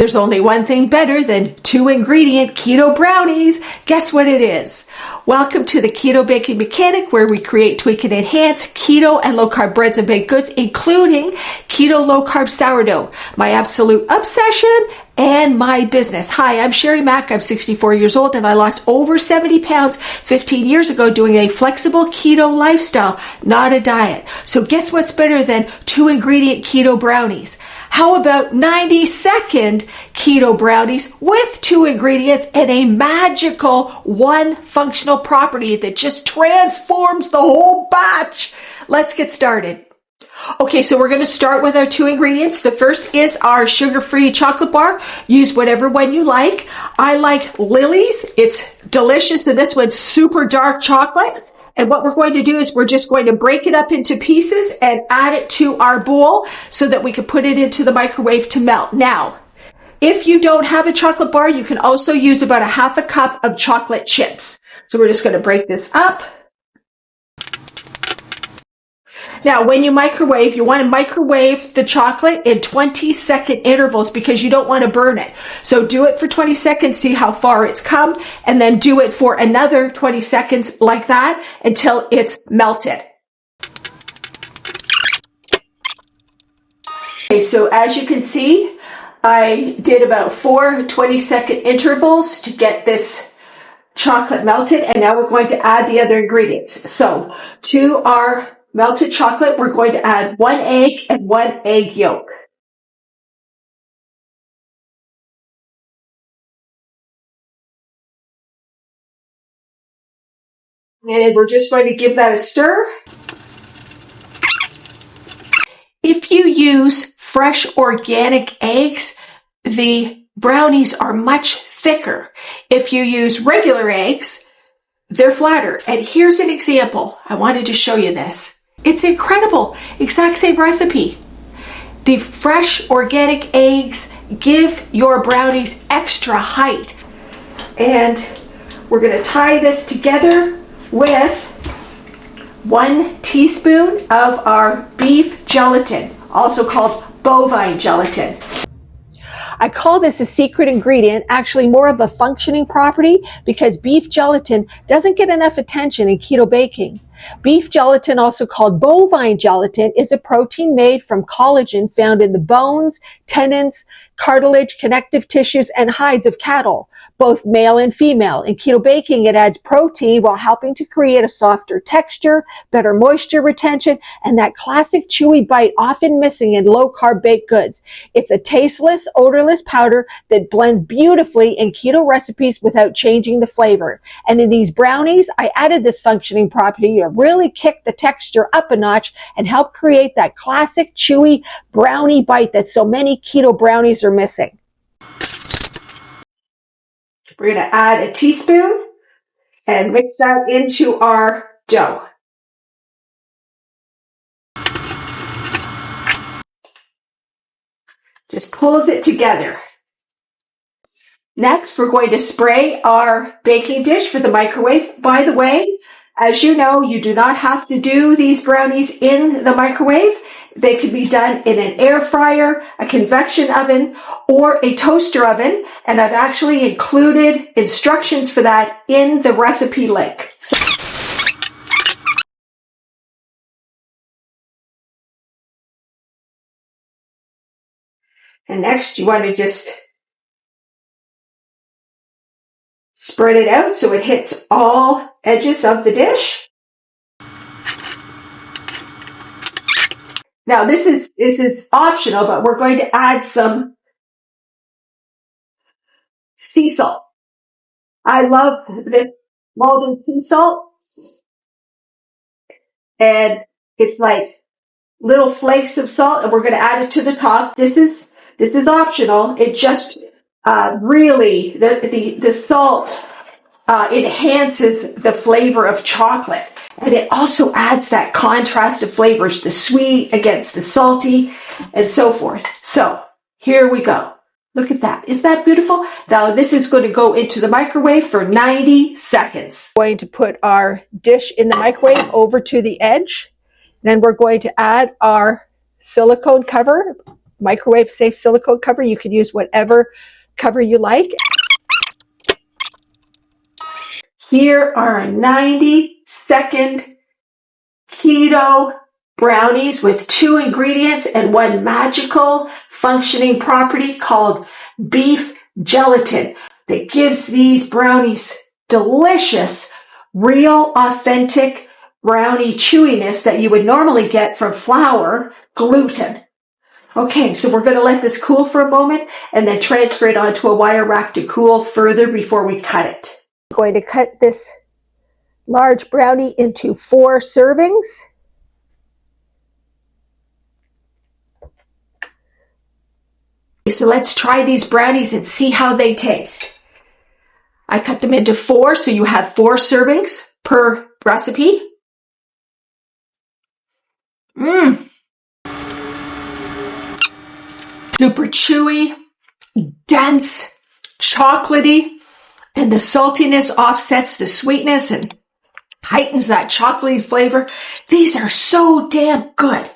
There's only one thing better than 2-ingredient keto brownies. Guess what it is? Welcome to the Keto Baking Mechanic, where we create, tweak, and enhance keto and low-carb breads and baked goods, including keto low-carb sourdough, my absolute obsession and my business. Hi, I'm Sherry Mack. I'm 64 years old and I lost over 70 pounds 15 years ago doing a flexible keto lifestyle, not a diet. So guess what's better than 2-ingredient keto brownies? How about 90-second keto brownies with 2 ingredients and a magical one functional property that just transforms the whole batch? Let's get started. Okay, so we're going to start with our 2 ingredients. The first is our sugar-free chocolate bar. Use whatever one you like. I like Lily's. It's delicious, and this one's super dark chocolate. And what we're going to do is we're just going to break it up into pieces and add it to our bowl so that we can put it into the microwave to melt. Now, if you don't have a chocolate bar, you can also use about 1/2 cup of chocolate chips. So we're just going to break this up. Now, when you microwave, you want to microwave the chocolate in 20-second intervals because you don't want to burn it. So do it for 20 seconds, see how far it's come, and then do it for another 20 seconds like that until it's melted. Okay, so as you can see, I did about 4 20-second intervals to get this chocolate melted, and now we're going to add the other ingredients. So to our melted chocolate, we're going to add 1 egg and 1 egg yolk. And we're just going to give that a stir. If you use fresh organic eggs, the brownies are much thicker. If you use regular eggs, they're flatter. And here's an example. I wanted to show you this. It's incredible. Exact same recipe. The fresh organic eggs give your brownies extra height. And we're going to tie this together with 1 teaspoon of our beef gelatin, also called bovine gelatin. I call this a secret ingredient, actually more of a functioning property, because beef gelatin doesn't get enough attention in keto baking. Beef gelatin, also called bovine gelatin, is a protein made from collagen found in the bones, tendons, cartilage, connective tissues, and hides of cattle, both male and female. In keto baking, it adds protein while helping to create a softer texture, better moisture retention, and that classic chewy bite often missing in low-carb baked goods. It's a tasteless, odorless powder that blends beautifully in keto recipes without changing the flavor. And in these brownies, I added this functioning property to really kick the texture up a notch and help create that classic chewy brownie bite that so many keto brownies are missing. We're going to add a teaspoon and mix that into our dough. Just pulls it together. Next, we're going to spray our baking dish for the microwave. By the way, as you know, you do not have to do these brownies in the microwave. They can be done in an air fryer, a convection oven, or a toaster oven. And I've actually included instructions for that in the recipe link. And next, you want to just spread it out so it hits all edges of the dish. Now, this is optional, but we're going to add some sea salt. I love this Malden sea salt. And it's like little flakes of salt, and we're going to add it to the top. This is optional. It just really, the salt enhances the flavor of chocolate. And it also adds that contrast of flavors, the sweet against the salty, and so forth. So here we go. Look at that. Is that beautiful? Now this is going to go into the microwave for 90 seconds. We're going to put our dish in the microwave over to the edge. Then we're going to add our silicone cover microwave safe silicone cover. You can use whatever cover you like. Here are 90-second keto brownies with 2 ingredients and 1 magical functioning property called beef gelatin that gives these brownies delicious, real, authentic brownie chewiness that you would normally get from flour, gluten. Okay, so we're going to let this cool for a moment and then transfer it onto a wire rack to cool further before we cut it. I'm going to cut this large brownie into 4 servings. So let's try these brownies and see how they taste. I cut them into 4, so you have 4 servings per recipe. Super chewy, dense, chocolatey, and the saltiness offsets the sweetness and heightens that chocolatey flavor. These are so damn good.